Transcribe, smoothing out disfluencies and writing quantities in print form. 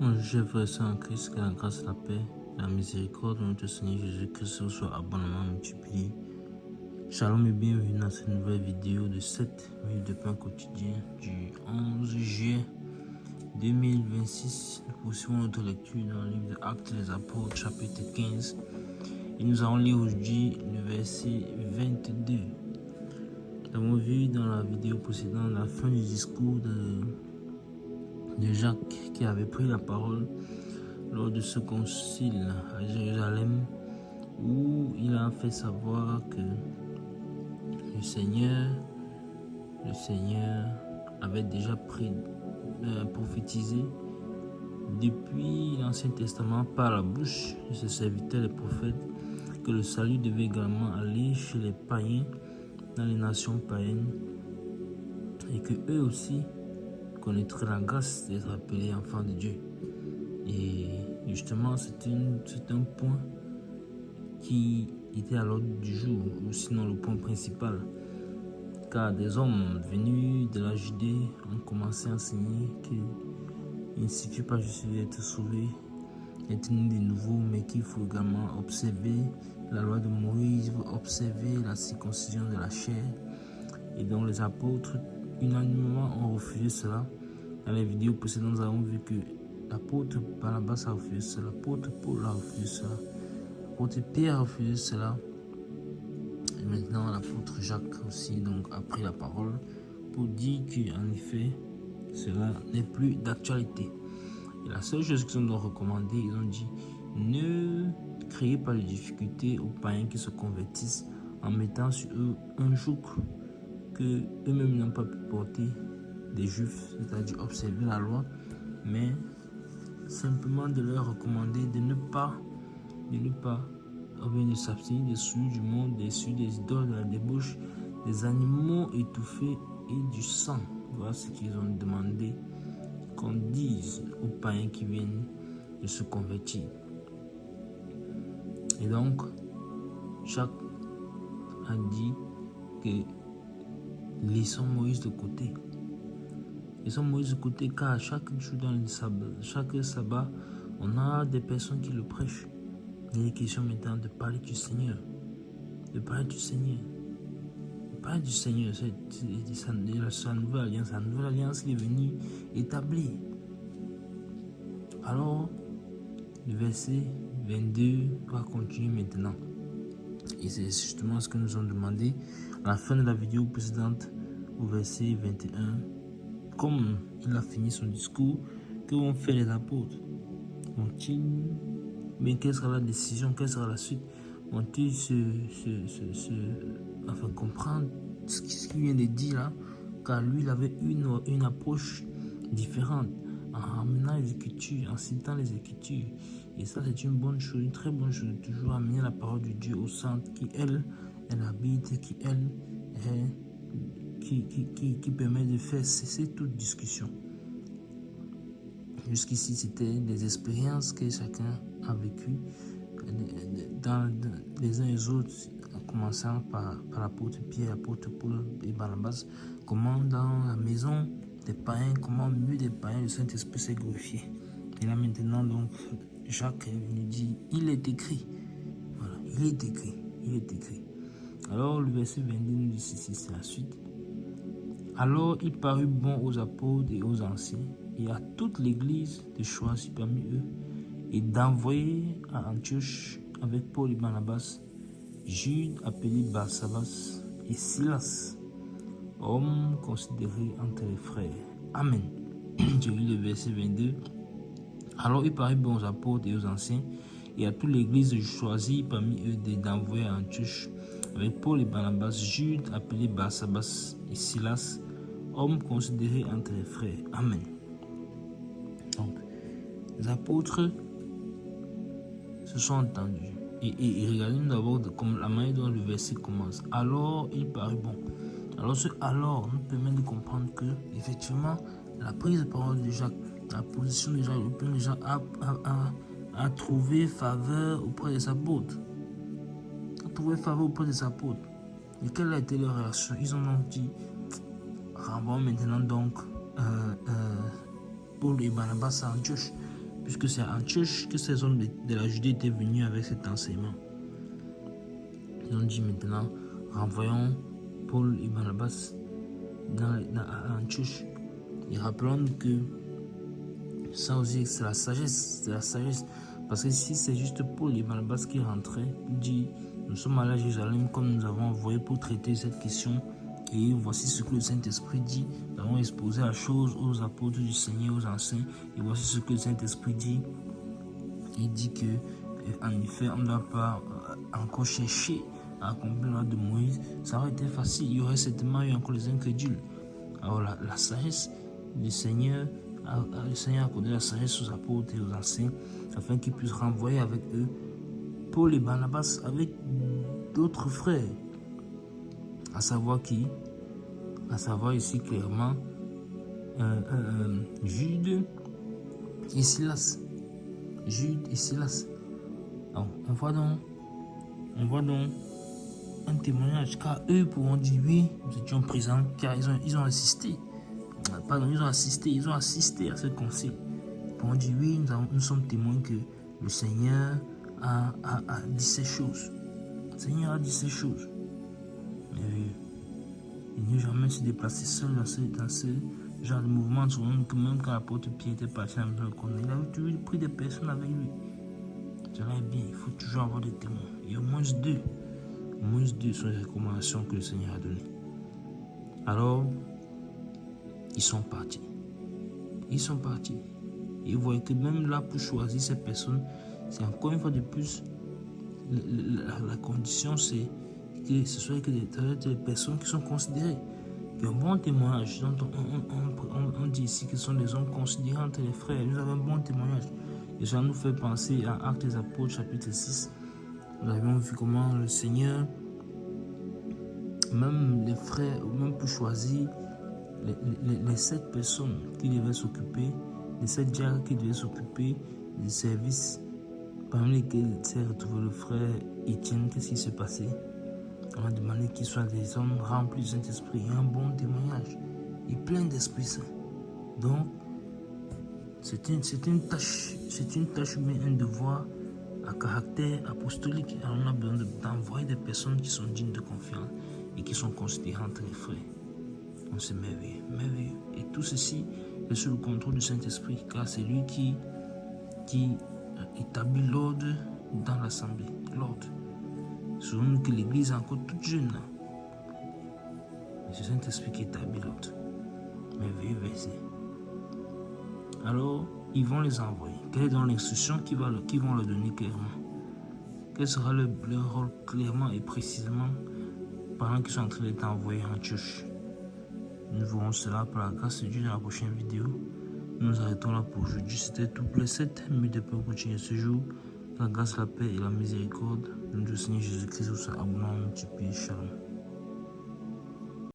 Mon cher frère en Christ, que la grâce, la paix, la miséricorde de notre Seigneur Jésus-Christ soit abondamment multipliée. Shalom et bienvenue dans cette nouvelle vidéo de 7 minutes de pain quotidien du 11 juillet 2026. Nous poursuivons notre lecture dans le livre de Actes des Apôtres, chapitre 15. Et nous allons lire aujourd'hui le verset 22. Nous avons vu dans la vidéo précédente la fin du discours de Jacques qui avait pris la parole lors de ce concile à Jérusalem, où il a fait savoir que le Seigneur avait déjà prophétisé depuis l'Ancien Testament par la bouche de ses serviteurs les prophètes que le salut devait également aller chez les païens dans les nations païennes et que eux aussi connaîtraient la grâce d'être appelés enfants de Dieu. Et justement, c'est un point qui était à l'ordre du jour, ou sinon le point principal, car des hommes venus de la Judée ont commencé à enseigner qu'il ne suffit pas juste d'être sauvé, d'être né de nouveau, mais qu'il faut également observer la loi de Moïse, observer la circoncision de la chair. Et donc les apôtres unanimement ont refusé cela. Dans les vidéos précédentes, nous avons vu que l'apôtre Barnabas a refusé cela, l'apôtre Paul a refusé cela, l'apôtre Pierre a refusé cela. Et maintenant, l'apôtre Jacques aussi donc, a pris la parole pour dire qu'en effet, cela n'est plus d'actualité. Et la seule chose qu'ils ont donc recommandé, ils ont dit, ne créez pas de difficultés aux païens qui se convertissent en mettant sur eux un joug que eux-mêmes n'ont pas pu porter des juifs, c'est-à-dire observer la loi, mais simplement de leur recommander de ne pas de s'abstenir des souillures du monde, des souillures des idoles, de la débauche, des animaux étouffés et du sang. Voilà ce qu'ils ont demandé qu'on dise aux païens qui viennent de se convertir. Et donc, Jacques a dit que laissons Moïse de côté. Laissons Moïse de côté car chaque jour dans le sabbat, chaque sabbat, on a des personnes qui le prêchent. Il est question maintenant de parler du Seigneur. De parler du Seigneur. De parler du Seigneur, c'est sa nouvelle alliance. La nouvelle alliance qui est venue établir. Alors, le verset 22 va continuer maintenant. Et c'est justement ce que nous avons demandé à la fin de la vidéo précédente, au verset 21. Comme il a fini son discours, que vont faire les apôtres? Mais quelle sera la décision? Quelle sera la suite? Vont-ils comprendre ce qu'il vient de dire là? Car lui, il avait une approche différente, en ramenant les Écritures, en citant les Écritures. Et ça, c'est une bonne chose, une très bonne chose, de toujours amener la parole de Dieu au centre, qui, elle habite, qui, elle, qui permet de faire cesser toute discussion. Jusqu'ici, c'était des expériences que chacun a vécues dans les uns et les autres, en commençant par l'apôtre Pierre, l'apôtre Paul et Barnabas, comment dans la maison des païens, comment au milieu des païens, le Saint-Esprit s'est glorifié. Et là maintenant, donc, Jacques nous dit, il est écrit. Voilà, il est écrit. Alors, le verset 22 nous dit ceci, c'est la suite. Alors, il parut bon aux apôtres et aux anciens, et à toute l'église de choisir parmi eux, et d'envoyer à Antioche avec Paul et Barnabas, Jude appelé Barsabas et Silas, hommes considérés entre les frères. Amen. Je lis le verset 22. Alors il parut bon aux apôtres et aux anciens, et à toute l'église de choisir parmi eux d'envoyer à Antioche avec Paul et Barnabas, Jude appelé Barsabas et Silas, hommes considérés entre les frères. Amen. Donc, les apôtres se sont entendus. Et regardez d'abord comme la manière dont le verset commence. Alors il parut bon. Alors ce alors nous permet de comprendre que effectivement la prise de parole de Jacques, la position de Jacques, le plan de Jacques a trouvé faveur auprès des apôtres. Et quelle a été leur réaction? Ils ont donc dit, renvoie maintenant donc Paul et Barnabas à Antioche. puisque c'est à Antioche que ces hommes de la Judée étaient venus avec cet enseignement. Ils ont dit maintenant, renvoyons Paul et Barnabas à Antioche. Et rappelons que ça aussi, c'est la sagesse. Parce que si c'est juste Paul et Barnabas qui rentraient, il dit, nous sommes allés à Jérusalem comme nous avons envoyé pour traiter cette question. Et voici ce que le Saint-Esprit dit. Nous avons exposé la chose aux apôtres du Seigneur, aux anciens. Et voici ce que le Saint-Esprit dit. Il dit que, en effet, on ne doit pas encore chercher à accomplir la loi de Moïse. Ça aurait été facile. Il y aurait certainement eu encore les incrédules. Alors la sagesse du Seigneur, le Seigneur a accordé la sagesse aux apôtres et aux anciens afin qu'ils puissent renvoyer avec eux Paul et Barnabas avec d'autres frères. À savoir qui? À savoir ici clairement Jude et Silas. Jude et Silas. Alors, on voit donc un témoignage, car eux pourront dire oui, nous étions présents, car ils ont assisté. Ils ont assisté à ce concile. Ils pourront dire oui, nous sommes témoins que le Seigneur a dit ces choses. Le Seigneur a dit ces choses. Mais il n'y a jamais se déplacer seul dans ce genre de mouvement, que même quand l'apôtre Pierre était parti dans le corner, il avait toujours pris des personnes avec lui. Cela est bien, il faut toujours avoir des témoins. Il y a au moins deux. Au moins deux sont les recommandations que le Seigneur a données. Alors, ils sont partis. Et vous voyez que même là, pour choisir ces personnes, c'est encore une fois de plus, la condition, c'est que ce soit que des personnes qui sont considérées, qui ont un bon témoignage. On dit ici que ce sont des hommes considérés entre les frères. Nous avons un bon témoignage. Et ça nous fait penser à Actes des Apôtres, chapitre 6. Nous avions vu comment le Seigneur, même les frères, même pour choisir les 7 personnes qui devaient s'occuper, les 7 diacres qui devaient s'occuper du service, parmi lesquels s'est retrouvé le frère Étienne. Qu'est-ce qui s'est passé? On a demandé qu'ils soient des hommes remplis du Saint-Esprit et un bon témoignage et plein d'Esprit Saint. Donc, c'est une tâche, mais un devoir à caractère apostolique. Alors on a besoin d'envoyer des personnes qui sont dignes de confiance et qui sont considérées entre les frères. Donc c'est merveilleux. Et tout ceci est sous le contrôle du Saint-Esprit, car c'est lui qui établit l'ordre dans l'assemblée. L'ordre. Souvenez-nous que l'Église est encore toute jeune. Mais c'est le Saint-Esprit qui établit l'ordre. Merveilleux verset. Alors, ils vont les envoyer. Quelle est donc l'instruction qu'ils vont leur donner clairement? Quel sera leur rôle clairement et précisément pendant qu'ils sont en train d'être envoyés en Antioche? Nous verrons cela par la grâce de Dieu dans la prochaine vidéo. Nous arrêtons là pour aujourd'hui. C'était tout pour les 7 minutes de paix pour continuer ce jour. La grâce, la paix et la miséricorde de notre Seigneur Jésus-Christ soit abondamment multipliée. Shalom.